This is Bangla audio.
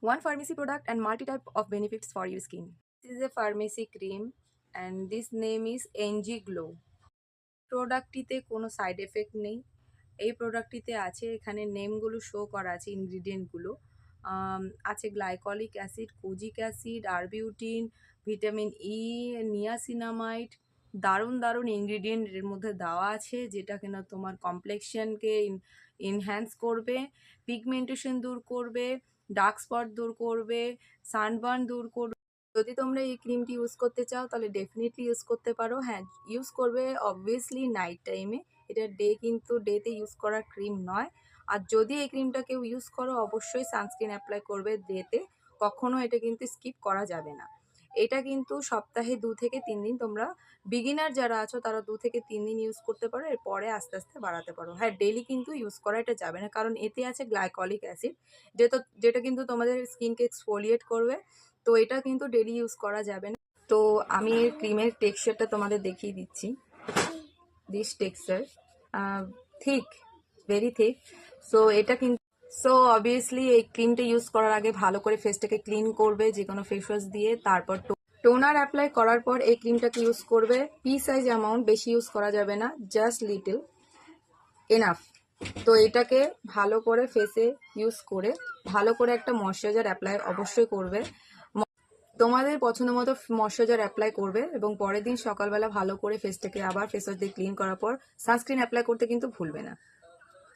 One pharmacy product and multi-type of benefits for your skin. This is a pharmacy cream and this name is NG Glow. প্রোডাক্টটিতে কোনো সাইড এফেক্ট নেই। এই প্রোডাক্টটিতে আছে এখানে নেমগুলো শো করা আছে, ইনগ্রিডিয়েন্টগুলো আছে glycolic acid, kojic acid, arbutin, vitamin E, niacinamide. দারুণ দারুণ ইনগ্রিডিয়েন্ট এর মধ্যে দেওয়া আছে, যেটা কিনা তোমার কমপ্লেক্সনকে এনহ্যান্স করবে, পিগমেন্টেশন দূর করবে, ডার্ক স্পট দূর করবে, সানবার্ন দূর করবে। যদি তোমরা এই ক্রিমটি ইউজ করতে চাও তাহলে ডেফিনেটলি ইউজ করতে পারো। হ্যাঁ, ইউজ করবে অবভিয়াসলি নাইট টাইমে। এটা কিন্তু ডেতে ইউজ করার ক্রিম নয়। আর যদি এই ক্রিমটা কেউ ইউজ করো অবশ্যই সানস্ক্রিন অ্যাপ্লাই করবে ডেতে, কখনো এটা কিন্তু স্কিপ করা যাবে না। এটা কিন্তু সপ্তাহে 2 থেকে 3 দিন, তোমরা বিগিনার যারা আছো তারা 2 থেকে 3 দিন ইউজ করতে পারো, এরপরে আস্তে আস্তে বাড়াতে পারো। হ্যাঁ, ডেলি কিন্তু ইউজ করা এটা যাবে না, কারণ এতে আছে গ্লাইকলিক অ্যাসিড, যেটা কিন্তু তোমাদের স্কিনকে এক্সফোলিয়েট করবে। তো এটা কিন্তু ডেলি ইউজ করা যাবে না। তো আমি এই ক্রিমের টেক্সচারটা তোমাদের দেখিয়ে দিচ্ছি। This texture thick, very thick. So obviously এই ক্রিমটা ইউজ করার আগে ভালো করে ফেসটাকে ক্লিন করবে যে কোনো ফেস ওয়াশ দিয়ে। তারপর টোনার অ্যাপ্লাই করার পর এই ক্রিমটাকে ইউজ করবে। পি সাইজ অ্যামাউন্ট, বেশি ইউজ করা যাবে না, জাস্ট লিটল এনাফ। তো এটাকে ভালো করে ফেসে ইউজ করে ভালো করে একটা ময়শ্চারাইজার অ্যাপ্লাই অবশ্যই করবে। তোমাদের পছন্দ মতো ময়শ্চারাইজার অ্যাপ্লাই করবে এবং পরের দিন সকালবেলা ভালো করে ফেসটাকে আবার ফেস ওয়াশ দিয়ে ক্লিন করার পর সানস্ক্রিন অ্যাপ্লাই করতে কিন্তু ভুলবে না।